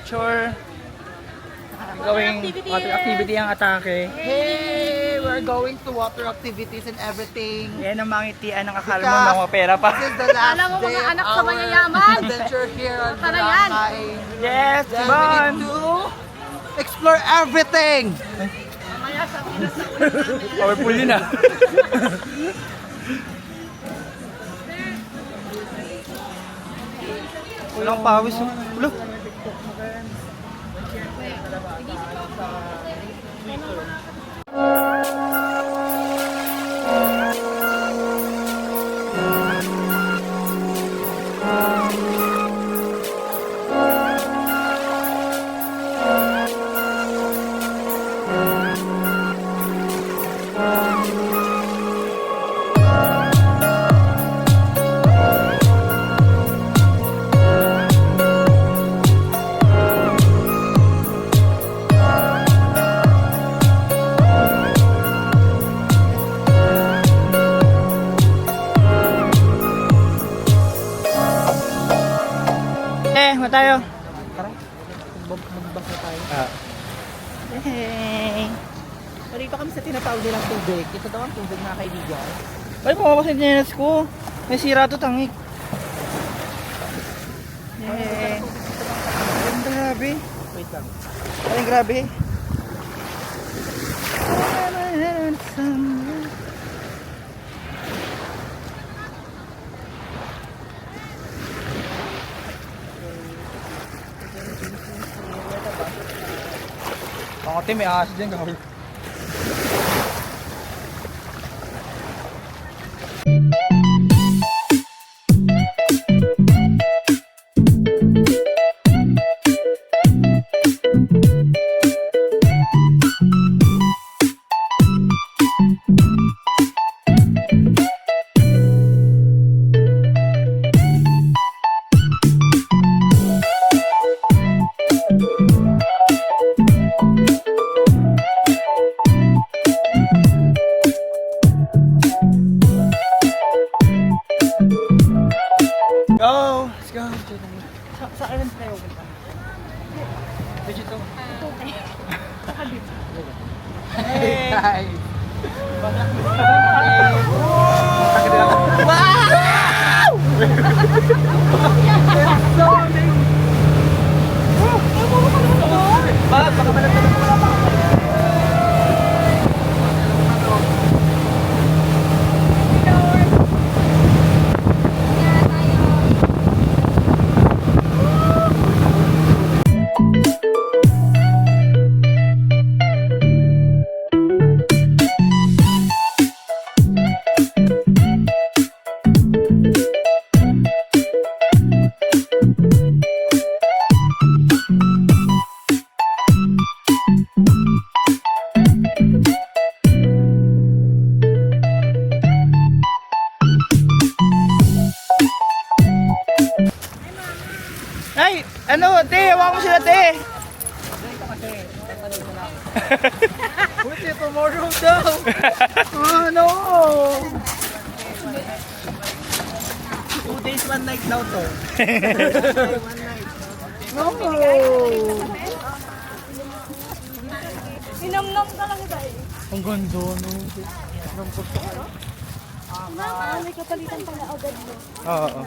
picture. Gawing water activity ang atake. Hey, we're going to water activities and everything. Yan ang mangitian ng akala mo mga pera pa. This is the last Alam mo, mga day of anak sa our mayayaman. adventure here on Para yan. Boracay. Yes, Then we Bon! need to explore everything. Powerful yun ah. Walang pawis oh. Ulo. Mo tayo. Tara, magbangka tayo. Hey. Dito kami sa tinatawag nilang tubig. Ito daw ang tubig, mga kaibigan. Ay, mukha kasi nilas ko. May sira to tangik. Hey. Ay, grabe. Wait lang. Ay, grabe. Ang ate, may ahas dyan, gawin. Go! Let's go! Sa island tayo punta. Dito. Hey! Hi! Baka malagdagan ko wala pa. Ay, ano, te, hawakan mo sila, te. Wait, tomorrow daw! Oh, no. 2 days, 1 night daw to. No. Inamnam ka lang iba eh. Ang ganda, no. May kapalitan pang agad mo. Oo.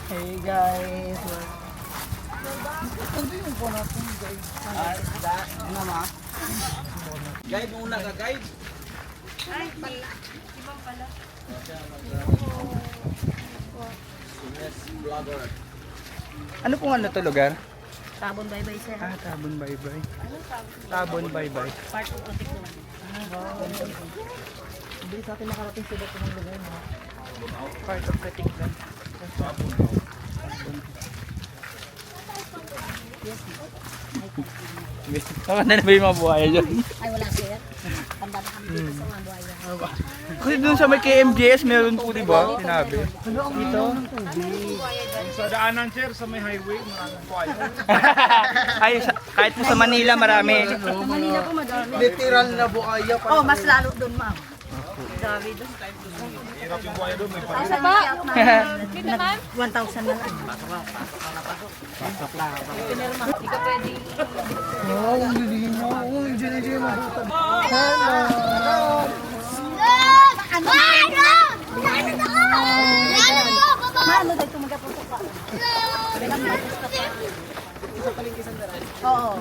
Hey guys! Ano yung phone natin, guys? Ano ma? Guide muna ka, guide! Ay, pala. Ibang pala. Yes, vlogger. Ano pong ano to lugar? Tabon bye-bye sir. Ah, Tabon Baybay. Tabon Baybay. Part of the technology. Hindi sa atin makarating sila ito ng lugar, no? Part of the Tignan. Maganda na ba yung mga buhaya dyan? Ay, wala sir. Tanda na kami dito sa mga buhaya. Kasi dun sa may KMJS meron po, di ba? Sinabi. Dito? Sa daanan, sir, sa may highway, maraming buhay. Ay, kahit po sa Manila marami. Sa Manila po madami. Literal na buhaya. Oh, mas lalo doon ma'am. Dami doon. Hirap yung buhaya doon. May Isa parinig. ba? Dito ma'am? 1,000 na lang. Hindi ka pwede. Ano dahil tumagaputok ka? Oo.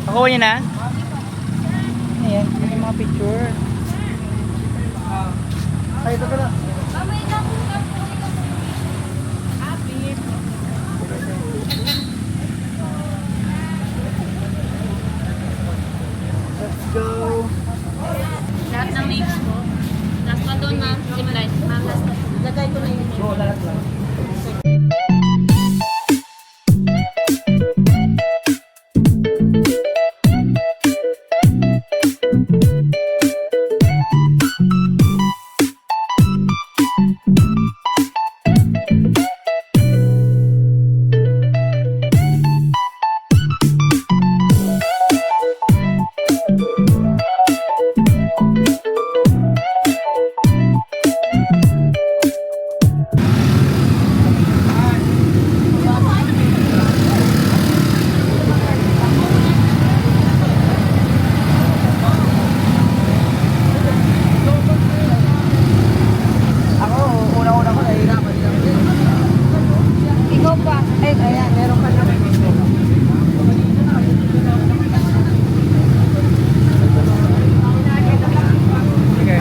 Ako yun na? Ayan, yung mga picture. Ay, ito pala. Let's go. Lahat ng names ko. Last one doon ma'am. Zipline. Ma'am, last one. Lagay ko na yun. Go, lahat lang. Ako, una-una ko nahihirapan lang. Ikaw pa. Ay, ayan. Meron ka na. Sige.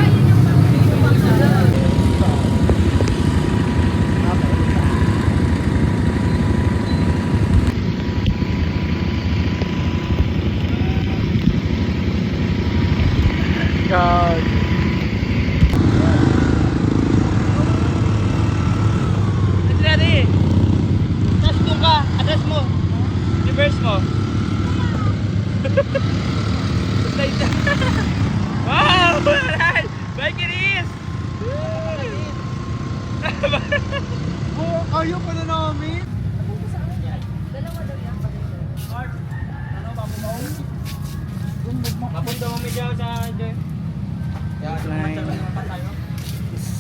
God. Ready? Address mo ka. Address mo. Reverse mo. Wow! Alright! Bye, Kiris! Ayaw pa na namin. Mapunta mo medyo sa dyan.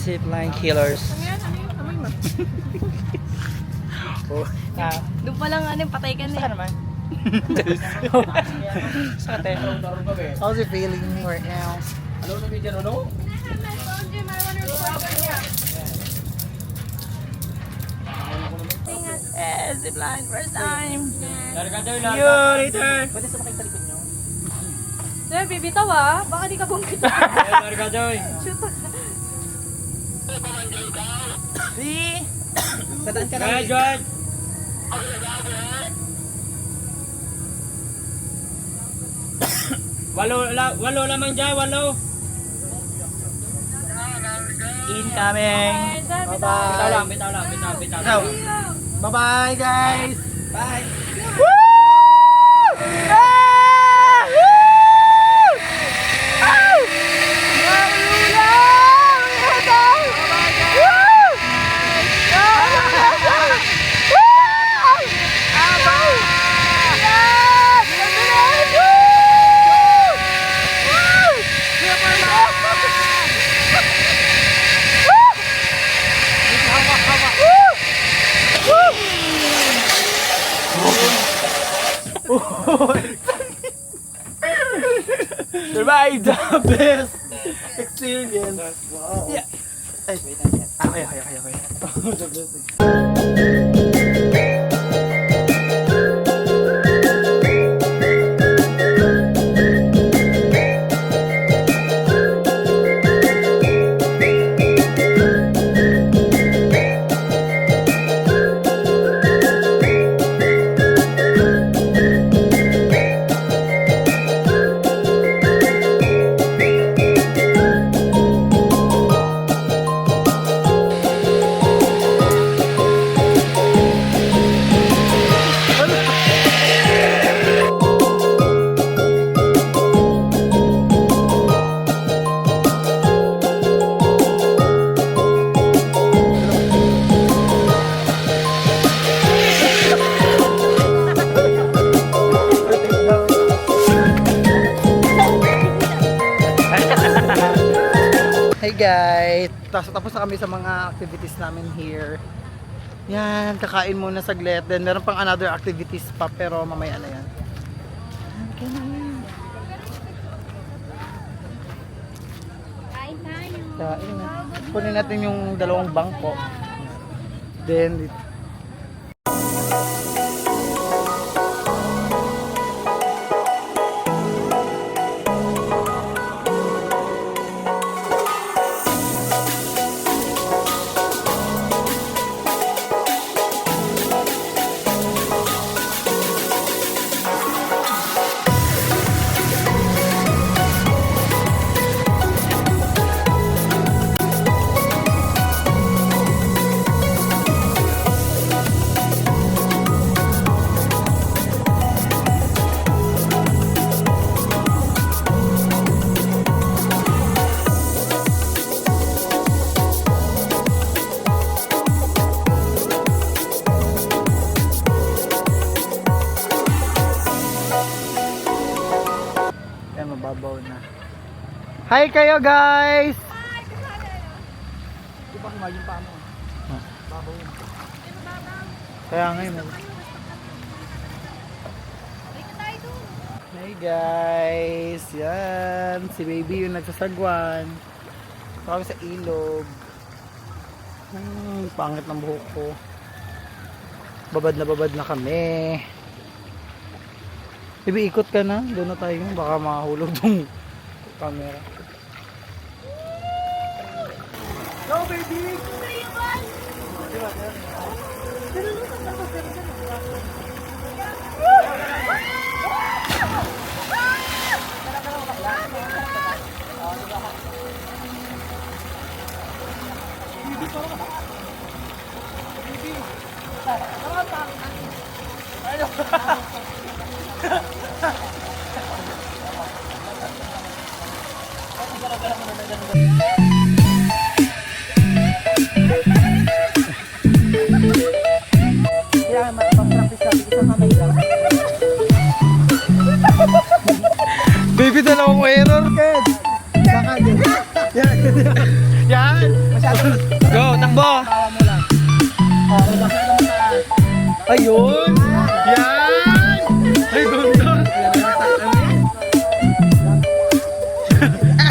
Zipline killers. Oh, Doon pa lang ano, patay ka saan na. naman? Sa ate. How's it feeling right now? Ano na medyo no? Eh, zipline. First time. See you later! Pwede sa makita likod nyo? Sir, bibitaw ah. Baka di ka bumitaw. See? Sadaan ka Kaya, na. George! Walo lamang dyan, walo! Incoming! Bitaw lang, bitaw lang, bitaw, bitaw. So, bye-bye guys! Bye! ride the best experience. Wow. Yeah. Ay, okay. The best. Hey guys, tapos na kami sa mga activities namin here. Yan, kakain muna saglit. Then meron pang another activities pa pero mamaya na yan. Okay na yan. Kain tayo. Kain na. Kunin natin yung dalawang bangko. Then, yan, mababaw na. Hi kayo guys! Di ba kumagin pa mo? Babaw yun. Kaya ngayon. Hey guys! Yan! Si baby yung nagsasagwan. Kami sa ilog. Pangit ng buhok ko. Babad na kami. Baby, ikot ka na. Doon na tayo. Baka mahulog tong camera. Go, baby! Baby, dalawang error, Ked. Saka din. Yan. Yan. Go, takbo. Ayun. Yan. Ay, ganda.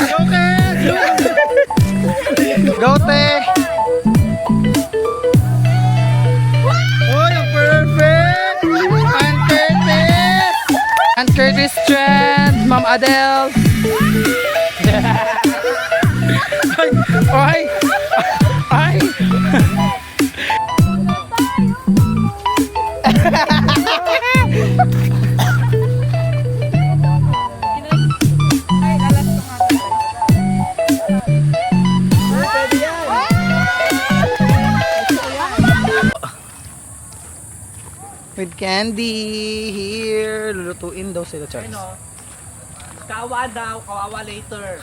Go, Ked. Go, te. Oh, yung perfect. And Curtis. And Curtis Trend. Ma'am Adele. Ay! Ay! With candy here. Lulutuin daw sila, Charles. Kawa daw, kawawa later.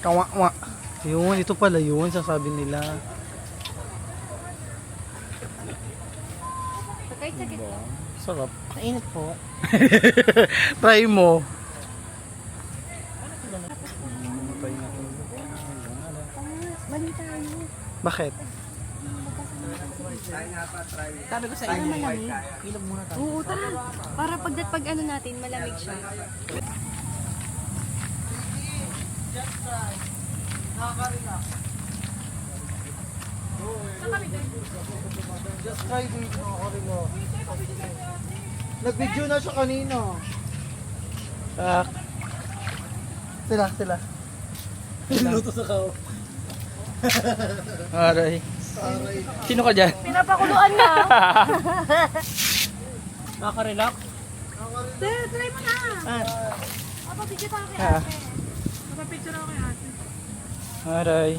Kawawa. Yun, ito pala yun, sasabi nila. Sarap. Mainit po. Try mo. Mali tayo. Bakit? Sabi ko sa inyo, malamig. Ilog muna tayo. Oo, tara. Para pag ano natin, malamig siya. Nakaka-relax. Just try this, nakaka-relax. Nag-video na siya kanina. Sila. Niluto sa kao. Aray. Sino ka dyan? Pinapakuluan na. Nakaka-relax? Try mo na. Papapicture tayo kay ate. Papapicture ako kay ate. Aray.